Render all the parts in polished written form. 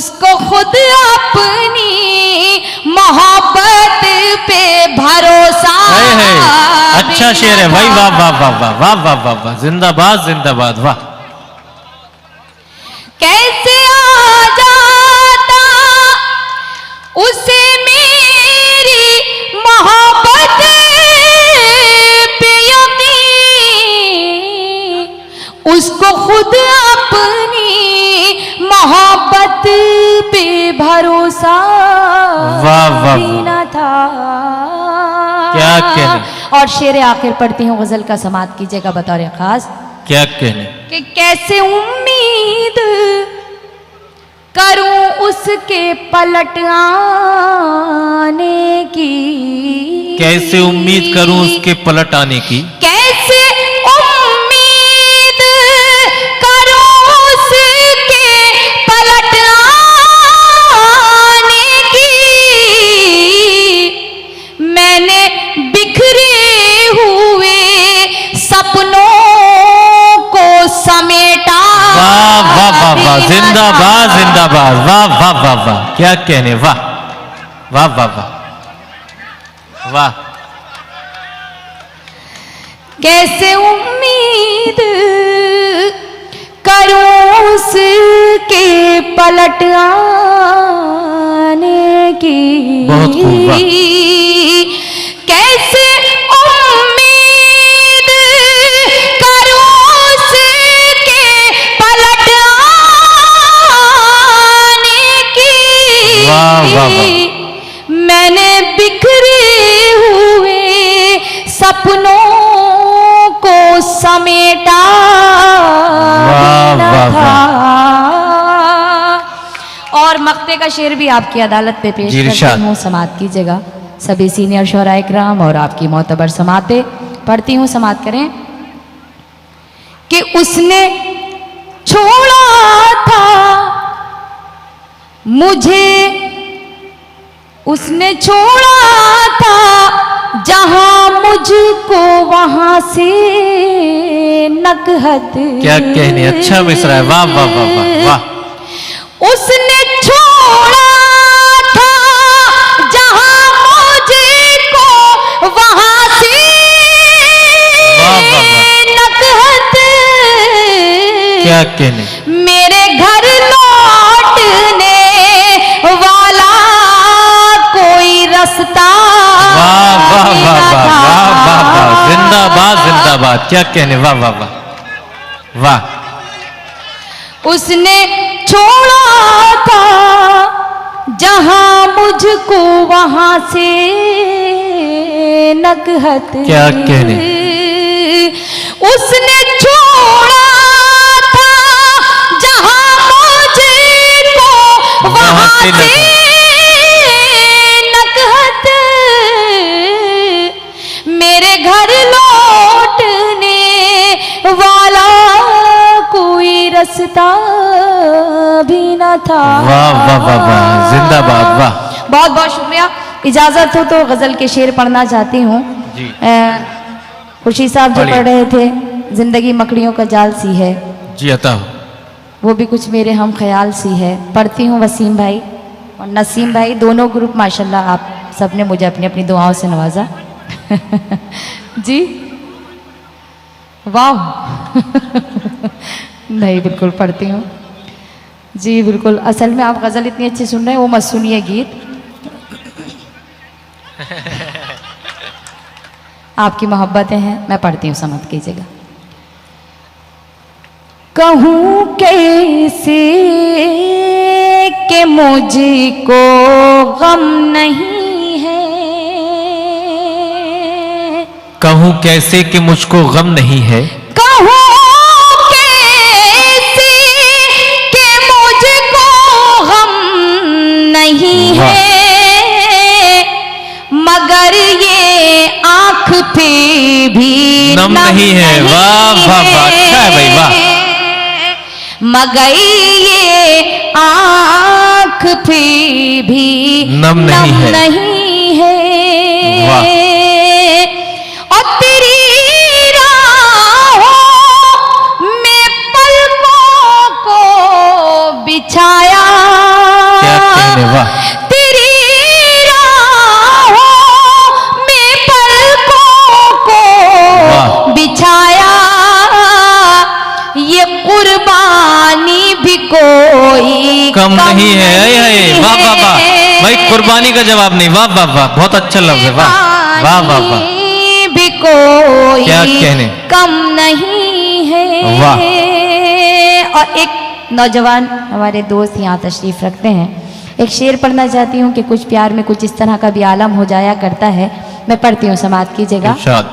उसको खुद अपनी मोहब्बत पे भरोसा है। अच्छा शेर है भाई, वाह वाह वाह वाह वाह वाह वाह वाह, जिंदाबाद जिंदाबाद, वाह। कैसे आ जाता उसे मेरी मोहब्बत पे यकीन, उसको खुद अपनी मोहब्बत पे भरोसा न था। क्या कहने। और शेर आखिर पढ़ती हूँ, गजल का समात कीजिएगा बतौर खास। क्या कहने कि कैसे उम्मीद करूं उसके पलट आने की, कैसे उम्मीद करूं उसके पलट आने की, कैसे उम्मीद करूं उसके पलट आने की, मैंने बिखरे हुए सपनों को समेटा। वाह वाह वाह वाह, जिंदाबाद जिंदाबाद, वाह वाह वाह वाह, क्या कहने, वाह वाह वाह वाह वाह। कैसे उम्मीद करूं उसके पलट आने की, बहुत खूब, वाह। कैसे उम्मीद करूं उसके पलट आने की, वाह वाह वाह, मैंने बिखरे हुए सपनों को समेटा वाह था। और मक्ते का शेर भी आपकी अदालत पे पेश करती हूँ, समात कीजिएगा। सभी सीनियर शोरा इकराम और आपकी मोतबर समाते पढ़ती हूँ, समात करें। कि उसने छोड़ा था मुझे, उसने छोड़ा था जहां मुझको वहां से नकहत। क्या कहने, अच्छा मिसरा है, वाह वाह वाह वाह वाह। उसने छोड़ा था जहां मुझको वहां से नकहत। क्या कहने, मेरे घर लौटने वाला कोई रास्ता। वाह वाह वाह वाह वाह वाह वाह, जिंदाबाद जिंदाबाद, क्या कहने, वाह वाह वाह वाह। उसने छोड़ा था जहां मुझको वहां से नकहत। क्या कहने, उसने छोड़ा था जहां मुझको वहां से नकहत। मेरे घर लौटने वाला कोई रास्ता भी न था। वाह वाह वाह वाह, जिंदाबाद, वाह। बहुत बहुत शुक्रिया। इजाजत हो तो गजल के शेर पढ़ना चाहती हूँ। खुर्शीद साहब जो पढ़ रहे थे, जिंदगी मकड़ियों का जाल सी है, जी अता हो, वो भी कुछ मेरे हम ख्याल सी है। पढ़ती हूँ वसीम भाई और नसीम भाई, दोनों ग्रुप माशाल्लाह आप सबने मुझे अपनी अपनी दुआओं से नवाजा। जी वाह। नहीं बिल्कुल पढ़ती हूँ जी, बिल्कुल। असल में आप गज़ल इतनी अच्छी सुन रहे हैं, वो मत सुनिए गीत। आपकी मोहब्बतें हैं, मैं पढ़ती हूँ, समझ कीजिएगा। कहूँ कैसे कि मुझको गम नहीं है, कहूँ कैसे कि मुझको गम नहीं है, कहूँ कैसे कि मुझको गम नहीं है, मगर ये आँख पे भी नम नहीं है। वाह वाह वाह, अच्छा है भाई, वाह। मगर ये आँख पे भी नम नहीं है, वाह। और तेरी राहों में पलकों को बिछाया कोई कम नहीं है। वाह वाह वाह भाई, कुर्बानी का जवाब नहीं। वाह वाह वाह, बहुत अच्छा लफ्ज है। वाह वाह वाह वाह, भी कोई क्या कहने, कम नहीं है। वाह। और एक नौजवान हमारे दोस्त यहाँ तशरीफ रखते हैं, एक शेर पढ़ना चाहती हूँ कि कुछ प्यार में कुछ इस तरह का भी आलम हो जाया करता है। मैं पढ़ती हूँ, समाप्त कीजिएगा। इरशाद।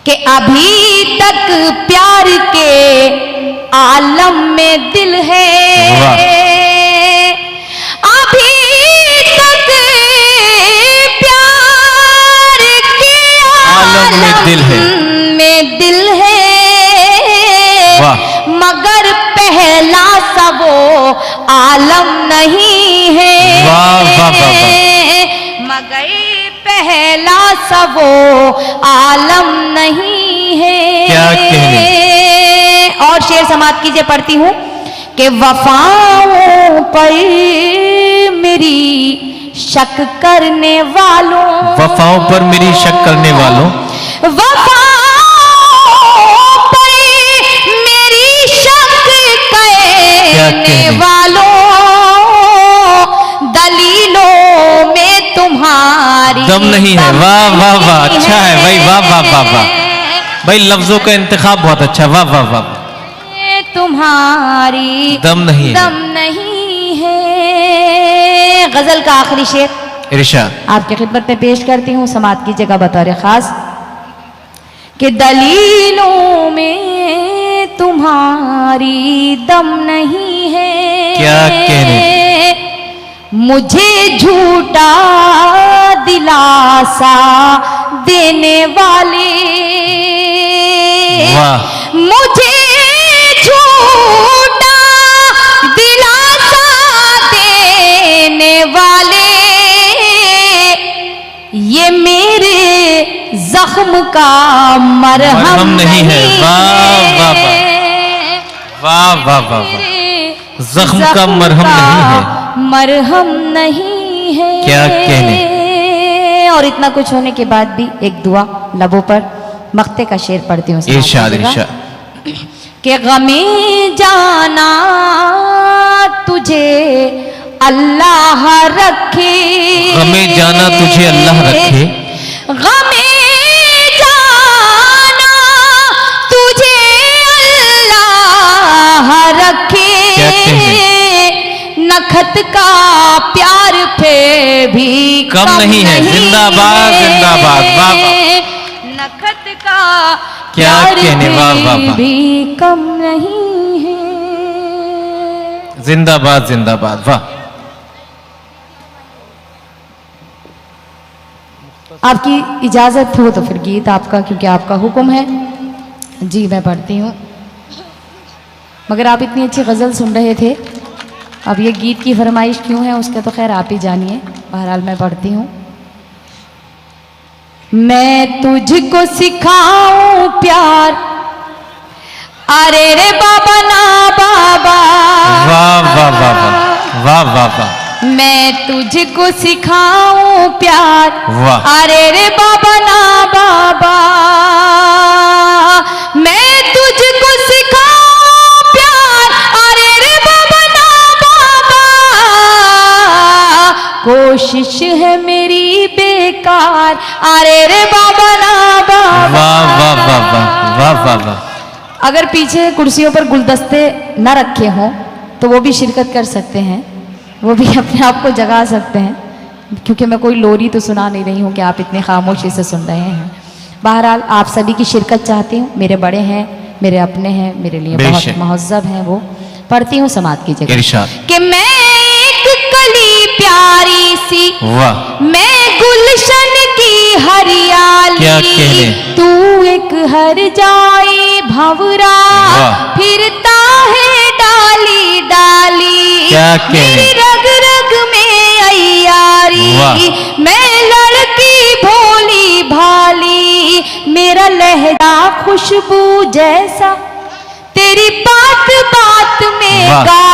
कि अभी तक प्यार के आलम में दिल है, अभी तक प्यार के आलम में दिल है, मगर पहला सा वो आलम नहीं है। मगर पहला सा वो आलम नहीं है। क्या कहने। और शेर समाप्त कीजिए, पढ़ती हूँ कि वफाओं पर मेरी शक करने वालों, वफाओं पर मेरी शक करने वालों, वफाओं पर मेरी शक करने वालों, दलीलों में तुम्हारी दम नहीं है। वाह वाह वाह, अच्छा है भाई। वाह वाह वाह वाह भाई, लफ्जों का इंतखाब बहुत अच्छा। वाह वाह वाह, तुम्हारी दम नहीं है। गजल का आखिरी शेर इरशाद आपकी खिदमत में पेश करती हूँ, समाप्त कीजिएगा बतौर खास। कि दलीलों में तुम्हारी दम नहीं है। क्या कहने। मुझे झूठा दिलासा देने वाले, वाह। मुझे झूठा दिलासा देने वाले, ये मेरे जख्म का मरहम नहीं है। वाह वाह वाह वाह वाह वाह, जख्म का मरहम नहीं है, मरहम नहीं है। क्या कहने। और इतना कुछ होने के बाद भी एक दुआ लबों पर, मक्ते का शेर पढ़ती हूँ। इरशाद इरशाद। कि गमे जाना तुझे अल्लाह रखे, गमे जाना तुझे अल्लाह रखे, गमे जाना तुझे अल्लाह रखे। क्या कहने। नखत का प्यार फिर भी कम नहीं है। जिंदाबाद जिंदाबाद। वाह वाह, नखत का क्या कहने। वाह वाह वाह, भी कम नहीं है। जिंदाबाद जिंदाबाद। वाह। आपकी इजाजत हो तो फिर गीत आपका, क्योंकि आपका हुक्म है। जी मैं पढ़ती हूँ, मगर आप इतनी अच्छी गज़ल सुन रहे थे, अब ये गीत की फरमाइश क्यों है उसका तो खैर आप ही जानिए। बहरहाल मैं पढ़ती हूँ। मैं तुझको सिखाऊं प्यार, अरे रे बाबा ना बाबा। वाह वाह वाह वाह वाह वाह वाह, मैं तुझको सिखाऊं प्यार, वाह। अरे रे बाबा ना बाबा। मैं तुझको सिखाऊं प्यार, अरे रे बाबा ना बाबा। कोशिश है मेरी बेकार, अरे रे बाबा ना बाबा। वाह वाह वाह वाह वाह वाह वाह। अगर पीछे कुर्सियों पर गुलदस्ते न रखे हों तो वो भी शिरकत कर सकते हैं, वो भी अपने आप को जगा सकते हैं, क्योंकि मैं कोई लोरी तो सुना नहीं रही हूँ कि आप इतनी खामोशी से सुन रहे हैं। बहरहाल आप सभी की शिरकत चाहती हूँ। मेरे बड़े हैं, मेरे अपने हैं, मेरे लिए बहुत महज़्ज़ब हैं वो। पढ़ती हूँ, समाप्त कीजिएगा। इरशाद। कि मैं एक कली प्यारी सी, वाह। मैं गुलशन की हरियाली, क्या कहने। तू एक हर जाई भंवरा, फिरता है डाली डाली। क्या कहने। मेरी रग रग में अय्यारी, मैं लड़की भोली भाली। मेरा लहजा खुशबू जैसा, तेरी बात बात में गा